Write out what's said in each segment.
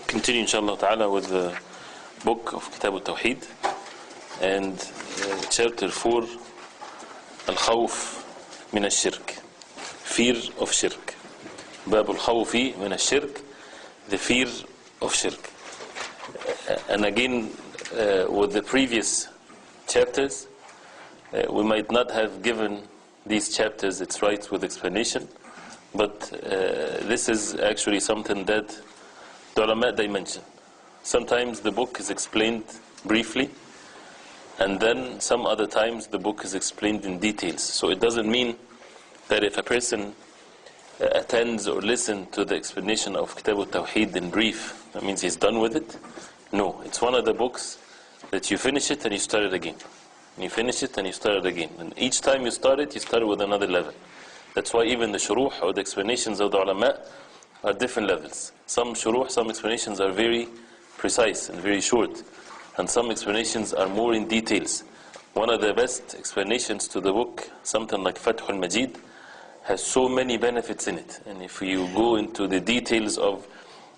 Continue inshallah ta'ala with the book of Kitab al-Tawheed and chapter 4 Al-Khawf min al-Shirk, fear of shirk. Bab al-Khawfi min al-Shirk, the fear of shirk. And again, with the previous chapters, we might not have given these chapters its rights with explanation, but this is actually something that the ulama they mention. Sometimes the book is explained briefly, and then some other times the book is explained in details. So it doesn't mean that if a person attends or listens to the explanation of Kitab al-Tawheed in brief, that means he's done with it. No, it's one of the books that you finish it and you start it again. You finish it and you start it again. And each time you start it, you start with another level. That's why even the shuruh or the explanations of the ulama are different levels. Some shuruh, some explanations are very precise and very short, and some explanations are more in details. One of the best explanations to the book, something like Fath al-Majid, has so many benefits in it. And if you go into the details of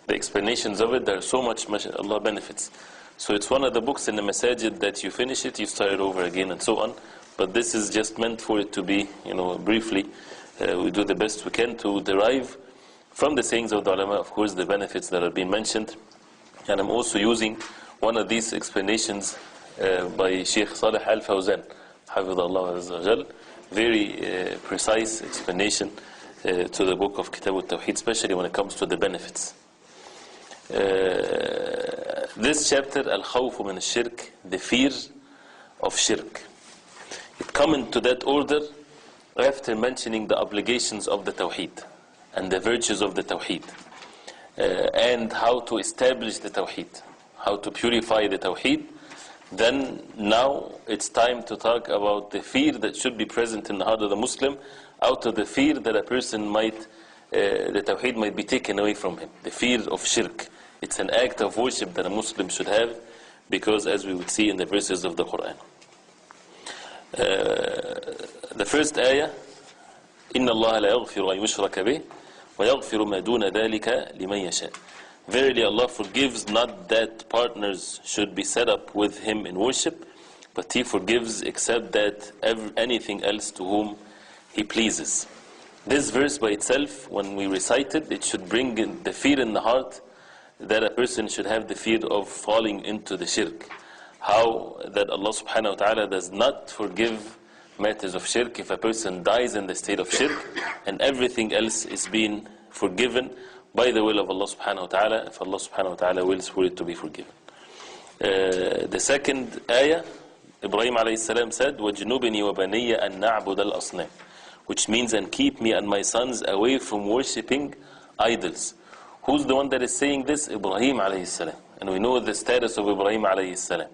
the explanations of it, there are so much Allah benefits. So it's one of the books in the masajid that you finish it, you start it over again and so on. But this is just meant for it to be, briefly, we do the best we can to derive from the sayings of the ulama, of course, the benefits that have been mentioned. And I'm also using one of these explanations by Sheikh Salih Al-Fawzan, Hafidhullah Azza wa Jal, very precise explanation to the book of Kitab al-Tawheed, especially when it comes to the benefits. This chapter, Al-Khawf min al-Shirk, the fear of shirk. It comes into that order after mentioning the obligations of the Tawheed and the virtues of the Tawheed, and how to establish the Tawheed, how to purify the Tawheed. Then now it's time to talk about the fear that should be present in the heart of the Muslim, out of the fear that a person might, the Tawheed might be taken away from him. The fear of shirk. It's an act of worship that a Muslim should have, because as we would see in the verses of the Quran. The first ayah, إِنَّ اللَّهَ لَا يَغْفِرُ أَن يُشْرَكَ بِهِ وَيَغْفِرُ مَا دُونَ ذَلِكَ لِمَنْ يَشَاءُ. Verily Allah forgives not that partners should be set up with Him in worship, but He forgives except that anything else to whom He pleases. This verse by itself, when we recite it, it should bring in the fear in the heart that a person should have the fear of falling into the shirk. How that Allah subhanahu wa ta'ala does not forgive matters of shirk if a person dies in the state of shirk, and everything else is being forgiven by the will of Allah subhanahu wa ta'ala, if Allah subhanahu wa ta'ala wills for it to be forgiven. The second ayah, Ibrahim alayhi salam said, وَجْنُبْنِي وَبَنِيَّ أَن نَعْبُدَ الْأَصْنَامِ, which means, and keep me and my sons away from worshipping idols. Who's the one that is saying this? Ibrahim alayhi salam. And we know the status of Ibrahim alayhi salam.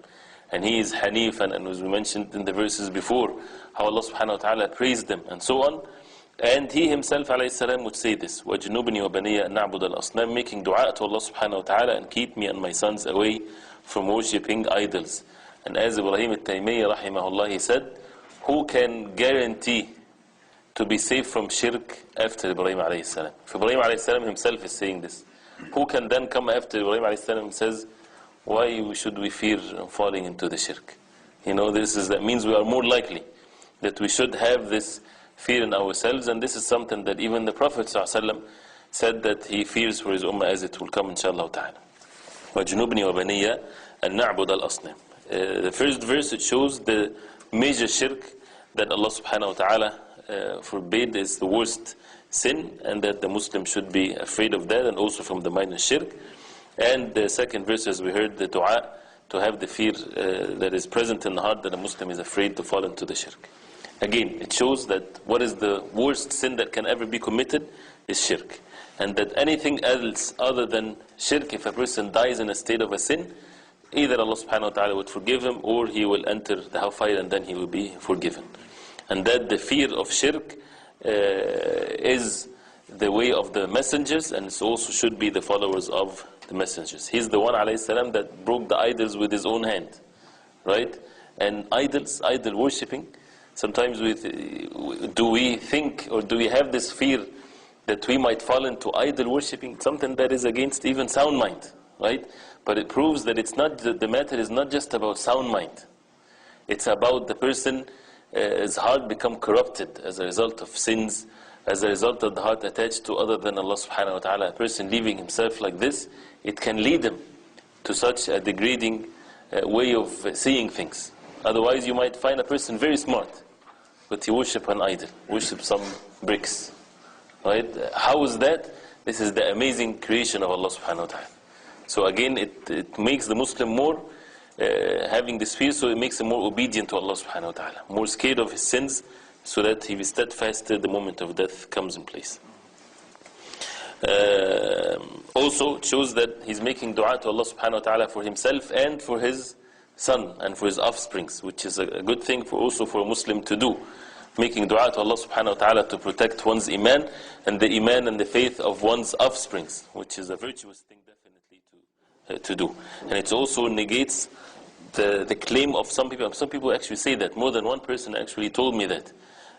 And he is Hanif, and as we mentioned in the verses before, how Allah subhanahu wa ta'ala praised them, and so on. And he himself alayhi salam would say this, وَجْنُبْنِي وَبَنِيَّ أَن نَعْبُدَ الْأَصْنَامِ, making dua to Allah subhanahu wa ta'ala, and keep me and my sons away from worshipping idols. And as Ibrahim al-Taymiyyah rahimahullah, he said, who can guarantee to be safe from shirk after Ibrahim alayhi salam? If Ibrahim alayhi salam himself is saying this, who can then come after Ibrahim alayhi salam and says, why should we fear falling into the shirk? That means we are more likely that we should have this fear in ourselves, and this is something that even the Prophet ﷺ said that he fears for his ummah, as it will come inshallah ta'ala. وَجْنُبْنِي وَبَنِيَّ أَن نَعْبُدَ الْأَصْنَامِ. The first verse, it shows the major shirk that Allah subhanahu wa ta'ala forbade is the worst sin, and that the Muslim should be afraid of that, and also from the minor shirk. And the second verse, as we heard, the dua, to have the fear that is present in the heart, that a Muslim is afraid to fall into the shirk. Again, it shows that what is the worst sin that can ever be committed is shirk. And that anything else other than shirk, if a person dies in a state of a sin, either Allah subhanahu wa ta'ala would forgive him, or he will enter the hellfire and then he will be forgiven. And that the fear of shirk is the way of the messengers, and it also should be the followers of the messengers. He's the one alayhi salam that broke the idols with his own hand, right? And idol worshipping, sometimes do we think, or do we have this fear that we might fall into idol worshipping, something that is against even sound mind, right? But it proves that it's not, the matter is not just about sound mind. It's about the person, his heart become corrupted as a result of sins, as a result of the heart attached to other than Allah subhanahu wa ta'ala. A person leaving himself like this, it can lead him to such a degrading way of seeing things. Otherwise you might find a person very smart, but he worship an idol, worship some bricks, right? How is that? This is the amazing creation of Allah subhanahu wa ta'ala. So again, it makes the Muslim more having this fear, so it makes him more obedient to Allah subhanahu wa ta'ala, more scared of his sins, so that he is steadfast till the moment of death comes in place. Also, it shows that he's making dua to Allah subhanahu wa ta'ala for himself and for his son and for his offsprings, which is a good thing also for a Muslim to do. Making dua to Allah subhanahu wa ta'ala to protect one's iman and the iman and the faith of one's offsprings, which is a virtuous thing definitely to do. And it also negates the claim of some people. Some people actually say that. More than one person actually told me that.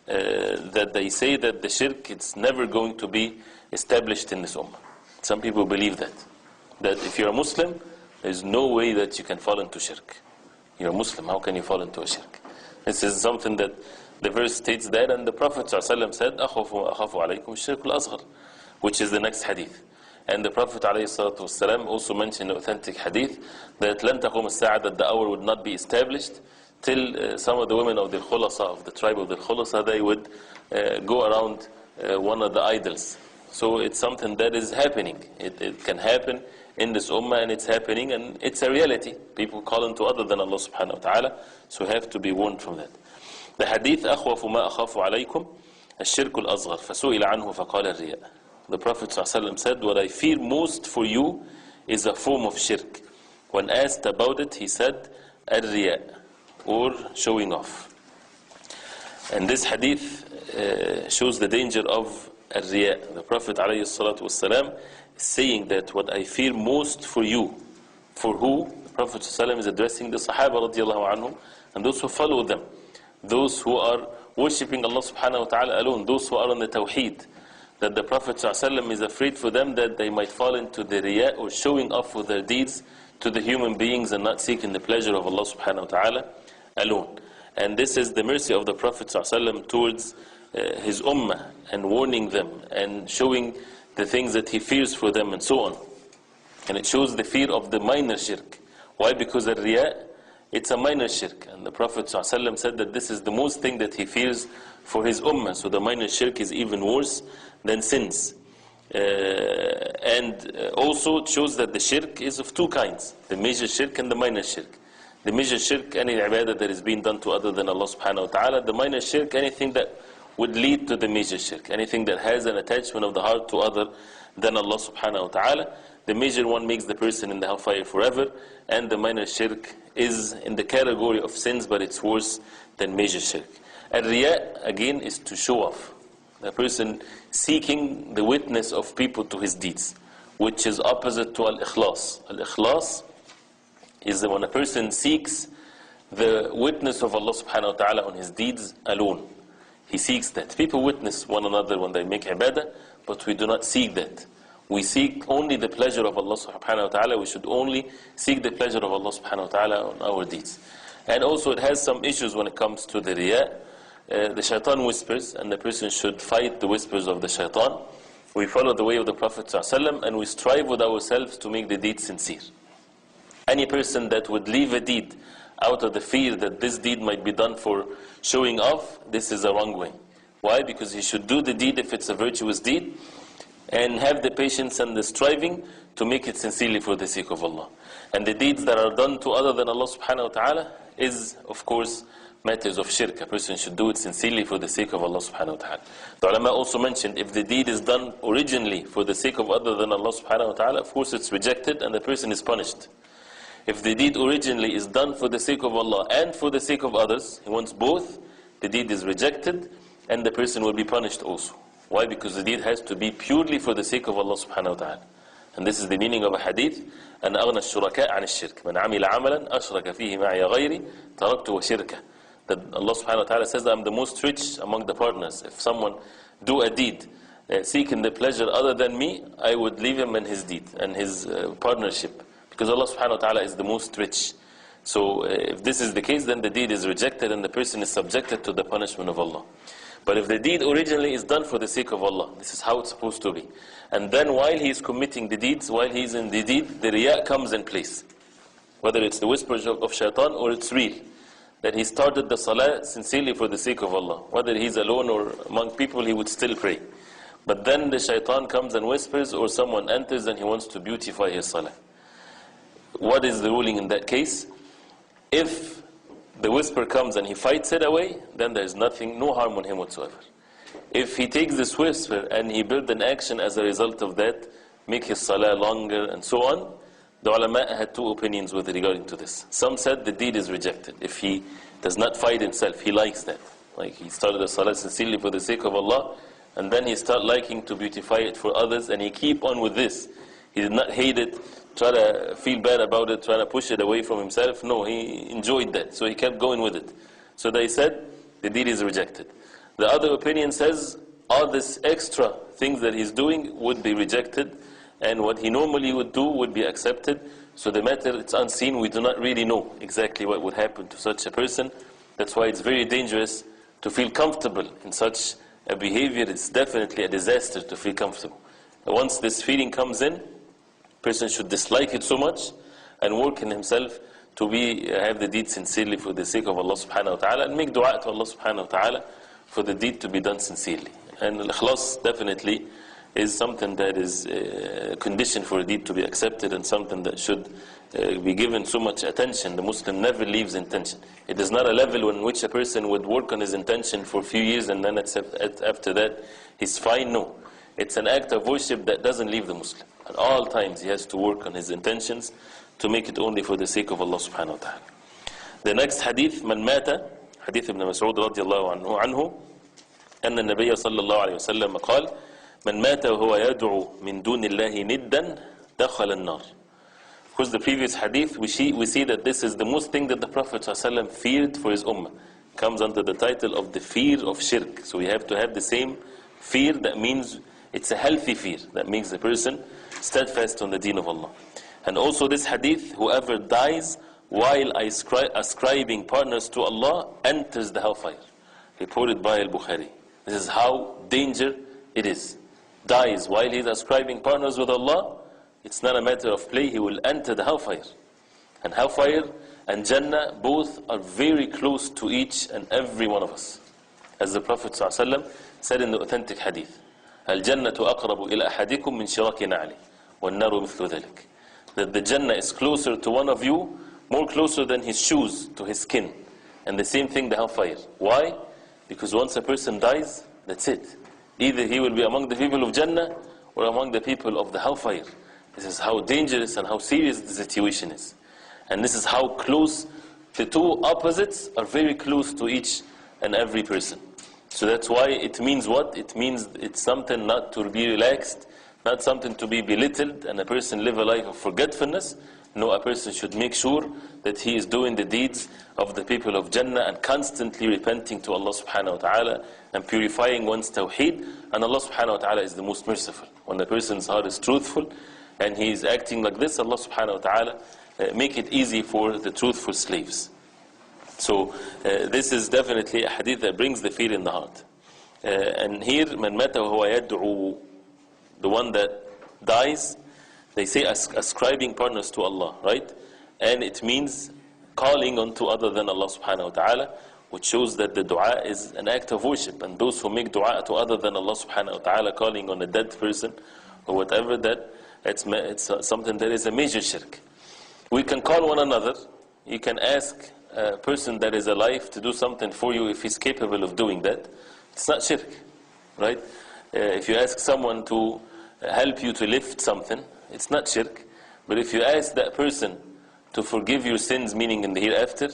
That they say that the shirk, it's never going to be established in this ummah. Some people believe that. That if you're a Muslim, there's no way that you can fall into shirk. You're a Muslim, how can you fall into a shirk? This is something that the verse states that, and the Prophet ﷺ said, أَخَافُ عَلَيْكُمْ الشِّرْكُ الْأَصْغَرُ, which is the next hadith. And the Prophet ﷺ also mentioned in authentic hadith that لَن تَقُومَ السَّاعَةَ, that the hour would not be established till some of the women of the Khulasa, of the tribe of the Khulasa, they would go around one of the idols. So it's something that is happening. It can happen in this ummah, and it's happening, and it's a reality. People call into other than Allah subhanahu wa ta'ala, so we have to be warned from that. The hadith, أَخْوَفُ مَا أَخَافُ عَلَيْكُمْ الشِّرْكُ الْأَصْغَرُ فَسُئِلَ عَنْهُ فَقَالَ الرِّيَاءُ. The Prophet ﷺ said, what I fear most for you is a form of shirk. When asked about it, he said, الرِّيَاء, or showing off. And this hadith shows the danger of الرِّيَاء. The Prophet ﷺ is saying that what I fear most for you, for who? The Prophet ﷺ is addressing the Sahaba radiallahu anhum, and those who follow them, those who are worshipping Allah subhanahu wa ta'ala alone, those who are on the Tawheed, that the Prophet ﷺ is afraid for them that they might fall into the riya, or showing off with their deeds to the human beings and not seeking the pleasure of Allah subhanahu wa ta'ala alone. And this is the mercy of the Prophet ﷺ towards his ummah, and warning them and showing the things that he fears for them and so on. And it shows the fear of the minor shirk. Why? Because the riya, it's a minor shirk, and the Prophet ﷺ said that this is the most thing that he fears for his ummah. So the minor shirk is even worse than sins. And also it shows that the shirk is of two kinds, the major shirk and the minor shirk. The major shirk, any ibadah that is being done to other than Allah subhanahu wa ta'ala. The minor shirk, anything that would lead to the major shirk, anything that has an attachment of the heart to other than Allah subhanahu wa ta'ala. The major one makes the person in the hellfire forever, and the minor shirk is in the category of sins, but it's worse than major shirk. And riya, again, is to show off. The person seeking the witness of people to his deeds, which is opposite to al-ikhlas. Al-ikhlas is when a person seeks the witness of Allah subhanahu wa ta'ala on his deeds alone. He seeks that. People witness one another when they make ibadah, but we do not seek that. We seek only the pleasure of Allah subhanahu wa ta'ala. We should only seek the pleasure of Allah subhanahu wa ta'ala on our deeds. And also it has some issues when it comes to the riya. The shaitan whispers, and the person should fight the whispers of the shaitan. We follow the way of the Prophet ﷺ, and we strive with ourselves to make the deed sincere. Any person that would leave a deed out of the fear that this deed might be done for showing off, this is a wrong way. Why? Because he should do the deed if it's a virtuous deed, and have the patience and the striving to make it sincerely for the sake of Allah. And the deeds that are done to other than Allah subhanahu wa ta'ala is, of course, matters of shirk. A person should do it sincerely for the sake of Allah subhanahu wa ta'ala. The ulama also mentioned, if the deed is done originally for the sake of other than Allah subhanahu wa ta'ala, of course it's rejected and the person is punished. If the deed originally is done for the sake of Allah and for the sake of others, he wants both, the deed is rejected and the person will be punished also. Why? Because the deed has to be purely for the sake of Allah subhanahu wa ta'ala. And this is the meaning of a hadith, أَنَّ أَغْنَى الشُّرَكَاءَ عَنِ الشِّرْكِ مَنْ عَمِلَ عَمَلًا أَشْرَكَ فِيهِ مَعِيَ غَيْرِي تَرَكْتُ وَشِرْكَهُ. That Allah subhanahu wa ta'ala says, I'm the most rich among the partners. If someone do a deed seeking the pleasure other than me, I would leave him and his deed and his partnership. Because Allah subhanahu wa ta'ala is the most rich. So if this is the case, then the deed is rejected and the person is subjected to the punishment of Allah. But if the deed originally is done for the sake of Allah, this is how it's supposed to be. And then while he is committing the deeds, while he is in the deed, the riya comes in place. Whether it's the whispers of shaitan or it's real. That he started the salah sincerely for the sake of Allah. Whether he's alone or among people, he would still pray. But then the shaitan comes and whispers, or someone enters and he wants to beautify his salah. What is the ruling in that case? If the whisper comes and he fights it away, then there is nothing, no harm on him whatsoever. If he takes this whisper and he builds an action as a result of that, make his salah longer and so on, the ulama had two opinions with regarding to this. Some said the deed is rejected. If he does not fight himself, he likes that. Like he started the salah sincerely for the sake of Allah, and then he start liking to beautify it for others, and he keep on with this. He did not hate it, try to feel bad about it, try to push it away from himself. No, he enjoyed that, so he kept going with it. So they said the deed is rejected. The other opinion says all this extra things that he's doing would be rejected, and what he normally would do would be accepted. So the matter, it's unseen, we do not really know exactly what would happen to such a person. That's why it's very dangerous to feel comfortable in such a behavior. It's definitely a disaster to feel comfortable. Once this feeling comes in, person should dislike it so much and work in himself to have the deed sincerely for the sake of Allah subhanahu wa ta'ala, and make dua to Allah subhanahu wa ta'ala for the deed to be done sincerely. And al-ikhlas definitely is something that is a condition for a deed to be accepted, and something that should be given so much attention. The Muslim never leaves intention. It is not a level in which a person would work on his intention for a few years and then after that he's fine. No. It's an act of worship that doesn't leave the Muslim. At all times he has to work on his intentions to make it only for the sake of Allah subhanahu wa ta'ala. The next hadith, من مات, حديث ابن مسعود رضي الله عنه أن النبي صلى الله عليه وسلم قال من مات وهو يدعو من دون الله ندا دخل النار. Of course, the previous hadith, we see that this is the most thing that the Prophet ﷺ feared for his ummah. Comes under the title of the fear of shirk. So we have to have the same fear. That means it's a healthy fear. That makes the person steadfast on the deen of Allah. And also this hadith, whoever dies while ascribing partners to Allah enters the hellfire. Reported by Al-Bukhari. This is how dangerous it is. Dies while he's ascribing partners with Allah, it's not a matter of play, he will enter the hellfire. And hellfire and Jannah both are very close to each and every one of us. As the Prophet ﷺ said in the authentic hadith, الجنة أقرب إلى أحدكم من شراك نعله والنار مثل ذلك. That the Jannah is closer to one of you, more closer than his shoes to his skin. And the same thing the hellfire. Why? Because once a person dies, that's it. Either he will be among the people of Jannah or among the people of the hellfire. This is how dangerous and how serious the situation is. And this is how close the two opposites are, very close to each and every person. So that's why it means what? It means it's something not to be relaxed, not something to be belittled, and a person live a life of forgetfulness. No, a person should make sure that he is doing the deeds of the people of Jannah and constantly repenting to Allah subhanahu wa ta'ala and purifying one's tawheed. And Allah subhanahu wa ta'ala is the most merciful. When the person's heart is truthful and he is acting like this, Allah subhanahu wa ta'ala make it easy for the truthful slaves. So this is definitely a hadith that brings the fear in the heart. And here, من مات وهو يدعو, the one that dies, they say ascribing partners to Allah, right? And it means calling unto other than Allah subhanahu wa ta'ala, which shows that the dua is an act of worship. And those who make dua to other than Allah subhanahu wa ta'ala, calling on a dead person or whatever, that it's something that is a major shirk. We can call one another. You can ask a person that is alive to do something for you if he's capable of doing that. It's not shirk, right? If you ask someone to help you to lift something, it's not shirk. But if you ask that person to forgive your sins, meaning in the hereafter,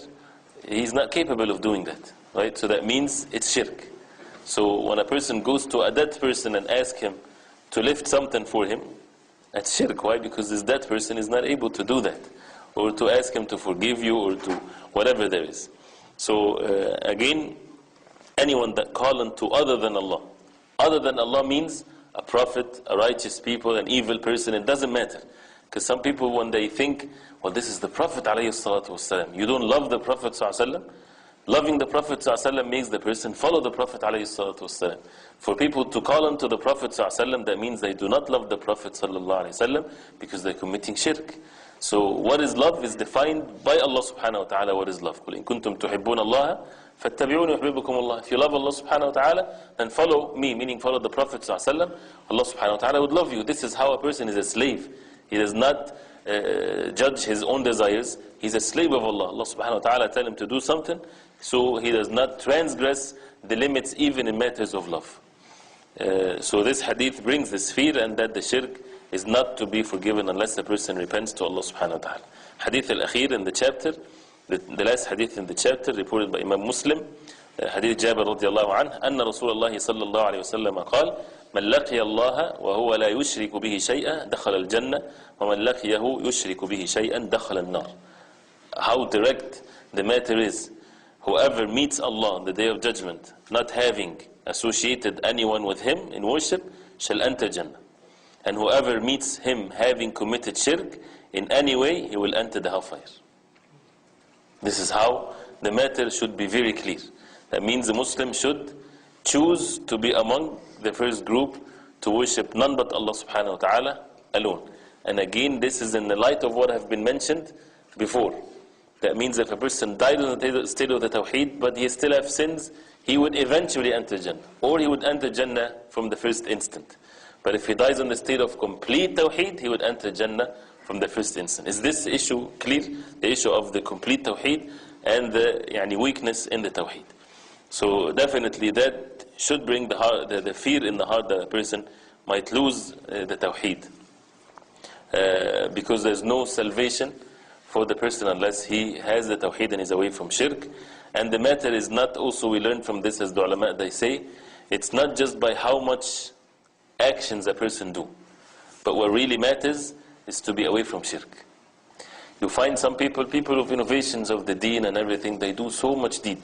he's not capable of doing that, right? So that means it's shirk. So when a person goes to a dead person and asks him to lift something for him, that's shirk. Why? Because this dead person is not able to do that, or to ask him to forgive you, or to whatever there is. So again, anyone that calls to other than Allah means a prophet, a righteous people, an evil person, it doesn't matter. Because some people, when they think, well, this is the Prophet ﷺ, you don't love the Prophet ﷺ? Loving the Prophet ﷺ makes the person follow the Prophet ﷺ. For people to call on to the Prophet ﷺ, that means they do not love the Prophet ﷺ because they're committing shirk. So what is love is defined by Allah subhanahu wa ta'ala. What is love? قُلْ إِن كُنْتُمْ تُحِبُّونَ اللَّهَ فَاتَّبِعُونِ يُحْبِبُكُمُ اللَّهِ. If you love Allah subhanahu wa ta'ala, then follow me, meaning follow the Prophet ﷺ. Allah subhanahu wa ta'ala would love you. This is how a person is a slave. He does not judge his own desires. He's a slave of Allah. Allah subhanahu wa ta'ala tell him to do something, so he does not transgress the limits even in matters of love. So this hadith brings this fear, and that the shirk is not to be forgiven unless the person repents to Allah subhanahu wa ta'ala. Hadith al-akhir in the chapter, the last hadith in the chapter, reported by Imam Muslim, hadith Jabir radiallahu anhu, أن رسول الله صلى الله عليه وسلم قال من لقي الله وهو لا يشرك به شيئا دخل الجنة ومن لقيه يشرك به شيئا دخل النار. How direct the matter is. Whoever meets Allah on the day of judgment, not having associated anyone with him in worship, shall enter Jannah. And whoever meets him having committed shirk in any way, he will enter the hellfire. This is how the matter should be very clear. That means the Muslim should choose to be among the first group to worship none but Allah subhanahu wa ta'ala alone. And again, this is in the light of what have been mentioned before. That means if a person died in the state of the Tawheed, but he still have sins, he would eventually enter Jannah. Or he would enter Jannah from the first instant. But if he dies in the state of complete Tawheed, he would enter Jannah from the first instant. Is this issue clear? The issue of the complete Tawheed and the weakness in the Tawheed. So definitely that should bring the fear in the heart that a person might lose the Tawheed. Because there's no salvation for the person unless he has the Tawheed and is away from shirk. And the matter is not, also we learn from this, as the ulama they say, it's not just by how much actions a person do, but what really matters is to be away from shirk. You find some people of innovations of the deen and everything, they do so much deed.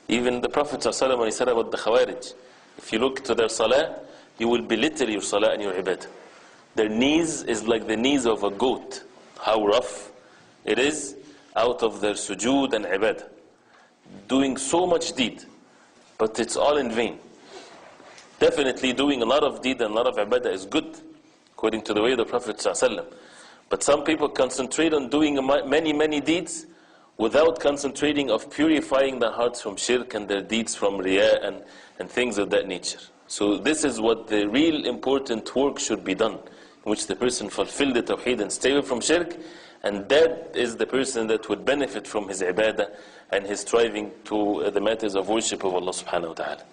Even the Prophet ﷺ, when he said about the Khawarij, if you look to their salah, you will belittle your salah and your ibadah. Their knees is like the knees of a goat. How rough it is out of their sujood and ibadah. Doing so much deed, but it's all in vain. Definitely doing a lot of deed and a lot of ibadah is good, according to the way of the Prophet ﷺ. But some people concentrate on doing many deeds without concentrating of purifying their hearts from shirk and their deeds from riyā and things of that nature. So this is what the real important work should be done, in which the person fulfill the Tawheed and stay away from shirk, and that is the person that would benefit from his ibadah and his striving to the matters of worship of Allah subhanahu wa ta'ala.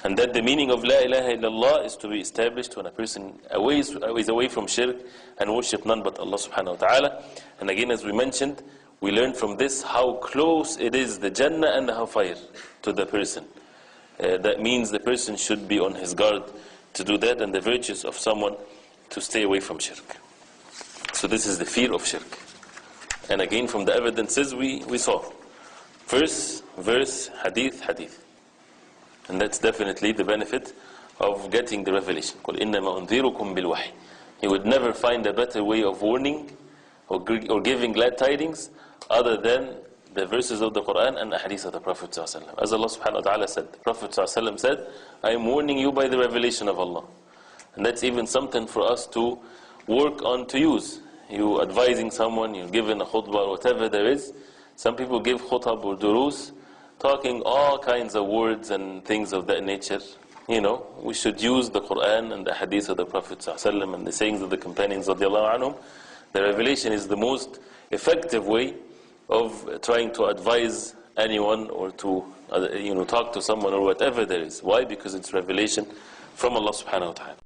And that the meaning of La ilaha illallah is to be established when a person is away from shirk and worship none but Allah subhanahu wa ta'ala. And again, as we mentioned, we learn from this how close it is, the Jannah and the hellfire, to the person. That means the person should be on his guard to do that, and the virtues of someone to stay away from shirk. So this is the fear of shirk. And again, from the evidences we saw. Verse, hadith. And that's definitely the benefit of getting the revelation. قُلْ إِنَّمَا أُنذِرُكُمْ بِالْوَحْيِ. He would never find a better way of warning or giving glad tidings other than the verses of the Quran and the hadith of the Prophet ﷺ. As Allah subhanahu wa ta'ala said, the Prophet ﷺ said, I am warning you by the revelation of Allah. And that's even something for us to work on to use. You advising someone, you're giving a khutbah or whatever there is. Some people give khutbah or durus, talking all kinds of words and things of that nature. You know, we should use the Quran and the hadith of the Prophet ﷺ and the sayings of the companions radiallahu anhum. The revelation is the most effective way of trying to advise anyone or to talk to someone or whatever there is. Why? Because it's revelation from Allah subhanahu wa ta'ala.